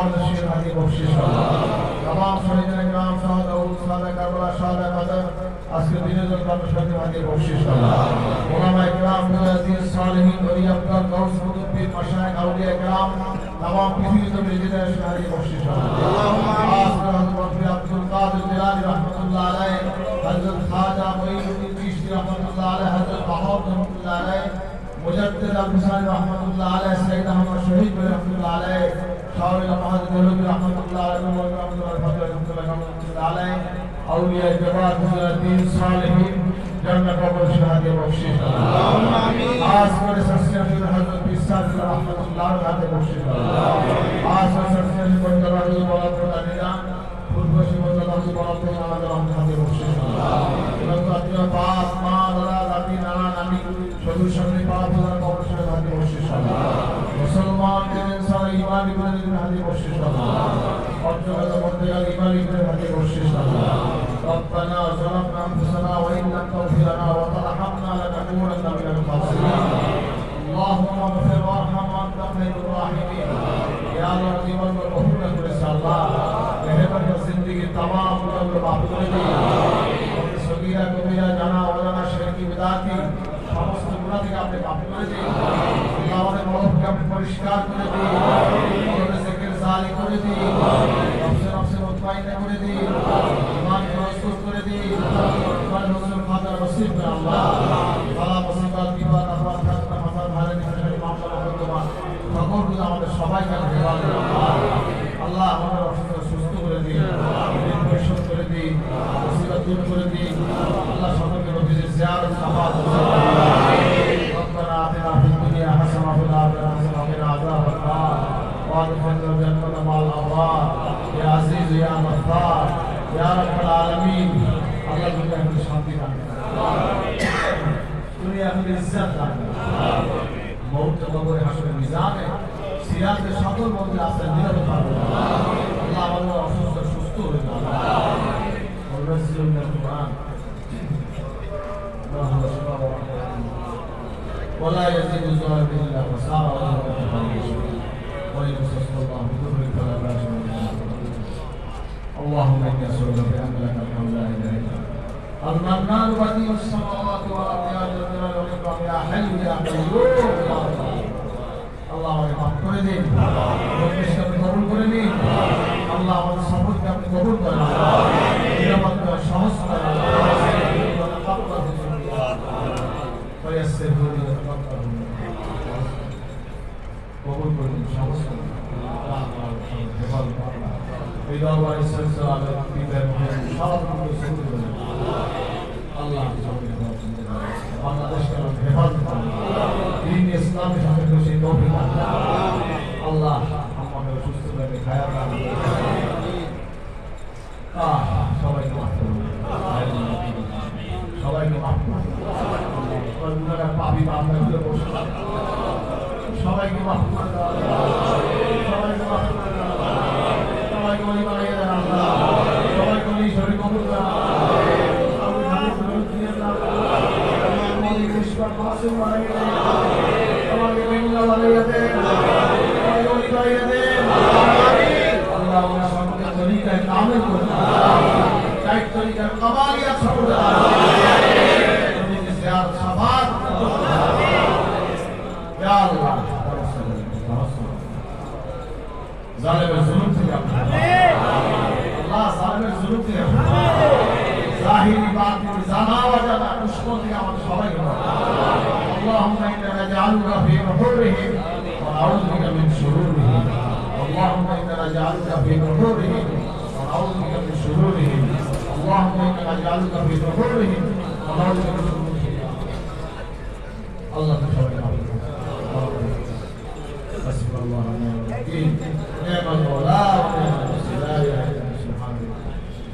मुर्शिद हादी बख्शिश तमाम शहीदान किराम शहादत शहादत करबला शहादत बदर আজকে দিনের জন্য শহীদ হাদি বখ্শিশ উলামা ইকরাম মুজাদ্দিদ সালেহিন ওলি আব্দুল গৌস মুদব্বির মাশায়েখ আউলিয়া ইকরাম तमाम পৃথিবীতে বিজেতার শহীদ বখ্শিশ আল্লাহুম্মা আমিন হযরত আব্দুল কাদের জিলানী রাহমাতুল্লাহ আলাইহি হযরত খাজা মুঈনুদ্দিন চিশতি রাহমাতুল্লাহ আলাইহি হযরত বাহাউদ্দিন রাহমাতুল্লাহ আলাইহি মুজাদ্দিদ আল হুসাইন রাহমাতুল্লাহ আলাইহি সাইয়্যিদ আহমদ শহীদ রাহমাতুল্লাহ আলাইহি শাওয়াল মাহাদ দেহলভী রাহমাতুল্লাহ আলাইহি ওয়া রাহমাতুল্লাহ আলাইহি আউলিয়া জবাত মুজাদ্দিদ সালেহিন জান্নাত কবর শাহাদে বখ্শিশ আল্লাহুম্মা আমিন খাস করে সরসিয়াতুল হযরত বিসাদ রাহমাতুল্লাহ আলাইহি বখ্শিশ খাস করে সরসিয়াতুল বন্দরাজুল ওয়ালাতুল নিজাম পূর্বশী বন্দরাজুল ওয়ালাতুল আলাইহি বখ্শিশ আল্লাহ আতিয়া পাক মা দাদা দাদি নানা নানি সদুর সামনে পাক দাদা কবর শাহাদে বখ্শিশ আল্লাহ মুসলমান ইনসান ঈমান ইবনে হাদি বখ্শিশ আল্লাহ অর্জগত মধ্যকাল ঈমান ইবনে হাদি বখ্শিশ আল্লাহ ربنا ظلمنا انفسنا وان لم تغفر لنا وترحمنا لنكونن من الخاسرين اللهم اغفر وارحم وانت خير الراحمين يا الله জীবন কবুল করে আল্লাহ মেহেরবানি জিন্দেগি तमाम গুনাহ মাফ করে দিন সগীরা কবিরা জানা ওলামা শিরকি বিদাতি সমস্ত গুনাহ থেকে আপনি মাফ করে দিন আল্লাহ আমাদের মনকে আপনি পরিষ্কার করে দিন আমাদের জিকির জালি করে দিন নফসে মুতমাইন্না করে দিন ঈমান প্রস্তুত করে দিন ইমান রসুল ফাদার নসিব করে আল্লাহ বালা মুসিবত বিপদ আপদ খাতনা মাথা ভারে নিশানি মামলা মুকদ্দমা সকলগুলো আমাদের সবাইকে হেফাজত করুন আল্লাহ আমাদের অসুস্থ সুস্থ করে দিন ঋণ পরিশোধ করে দিন মুসিবত দূর করে দিন আল্লাহ সকলকে নবীর জিয়ারত সাফাত ربنا آتنا في الدنيا حسنة وفي الآخرة حسنة وقنا عذاب النار وادخلنا الجنة مع الأبرار يا عزيز يا غفار يا رب العالمين الله दुनिया में शांति दान दुनिया में इज्जत दान मौत कब्र हश्र मिजान है सिरात के সকল মধ্যে রাস্তা নিরাপদ পাবে আল্লাহ আমাদের অসুস্থ সুস্থ হয়ে যান আল্লাহ কুরআন اللهم صل ولا يزيد الظالمين الا خسارا ويقصص الله بذكر فلا باس اللهم اني اسالك بان لك الحمد لا اله الا انت المنان بديع السماوات والارض يا ذا الجلال والاكرام يا حي يا قيوم আল্লাহ আমাকে মাফ করে দিন প্রতিষ্ঠা কবুল করে নিন আল্লাহ আমাদের সফরকে আপনি কবুল করেন নিরাপদ করে সহজ করে فيسر لي وتقبل কবুল করে দিন সহজ করে এই দরবারে সিলসিলা আলে পীরের সব কিছু শুরু করে আল্লাহ বাংলাদেশকে হেফাজত করুন দিন ইসলামের সাথে খুশি তৌফিক আল্লাহ আমাদের সুস্থ করে খায়াল রাখুন সবাইকে মাফ করুন সবাইকে মাফ করুন পাপি পাপগুলো বসে সবাইকে মাফ করে দাও সবাইকে মাফ করে দাও সবাইকে বলি বানিয়ে দেন আল্লাহ সবাইকে বলি শরীর কবুল করুন মাসুম বানিয়ে দেন আমাকে বেঙ্গলা বানিয়ে দেন আমাকে বলি বানিয়ে দেন আল্লাহ আমরা সকলকে তরিকায় কামেল করুন চাই তরিকার কামালিয়াত সকল يا الله ظالم الظلم থেকে আল্লাহ ظالم الظلم থেকে ظاهري باطن জানা ওয়াজানা দুশমন থেকে আমাদের সবাইকে اللهم انا نجعلك في نحورهم ونعوذ بك من شرورهم اللهم انا نجعلك في نحورهم ونعوذ بك من شرورهم اللهم انا نجعلك في نحورهم ونعوذ بك من شرورهم الله تبارك حسبنا الله ونعم الوكيل نعم المولى ونعم النصير لا اله الا الله سبحانه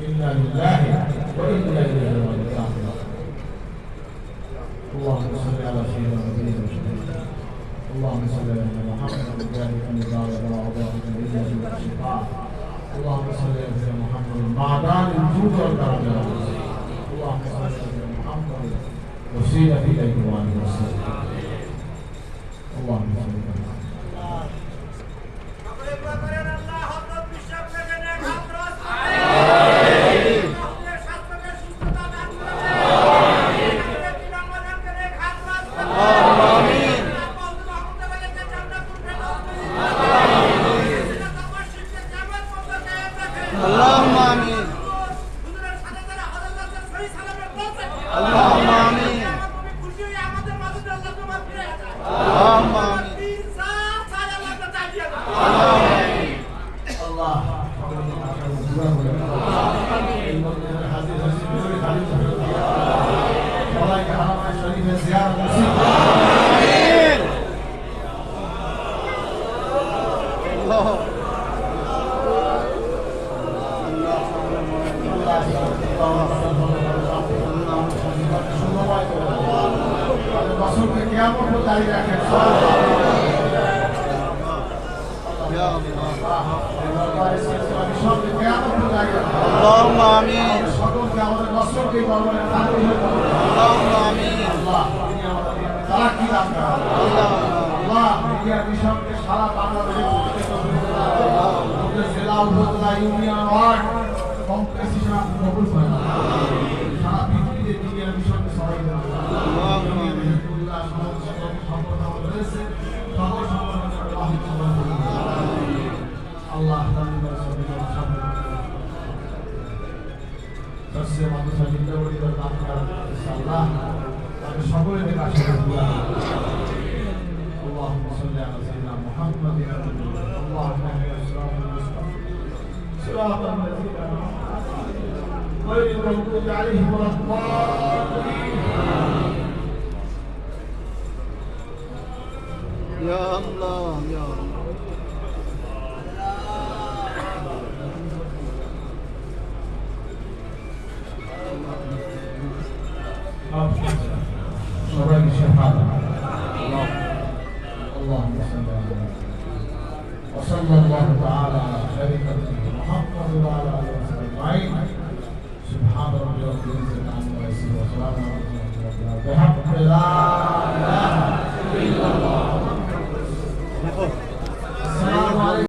انا لله وانا اليه راجعون اللهم صل على سيدنا محمد اللهم صل على محمد وبارك على محمد اللهم صل على محمد معدان الجود والدرجات اللهم صل على محمد وسيلة إليك وعلى الوسيلة اللهم صل على محمد আল্লাহ এই মন্দিরে হাজির হয়েছে সবাইকে হারামায় শরীফে জিয়ারত নসিব বছরকে কিয়ামত জারি রাখেন اللهم آمين সকলকে আমাদের বছরকে বলবেন اللهم آمين তারাক্কি দান করেন আল্লাহ মিডিয়া মিশনকে সারা বাংলাদেশে জেলা উপজেলা ইউনিয়ন ওয়ার্ড কমপ্লেক্স হিসেবে আপনি কবুল করেন সারা পৃথিবীতে মিডিয়া মিশনকে সবাই আল্লাহ সবচেয়ে মানুষ জিন্দাবাড়ি দান করেন ইনশাআল্লাহ আমি সকলের কাছে اللهم صل على سيدنا محمد اللهم اهدنا الصراط المستقيم صراط الذين انعمت غير المغضوب عليهم ولا الضالين يا الله يا الله সবাইকে শেফাত اللهم صل على وصلى الله تعالى على خير خلقه محمد وعلى اله وصحبه اجمعين سبحان ربك رب العزه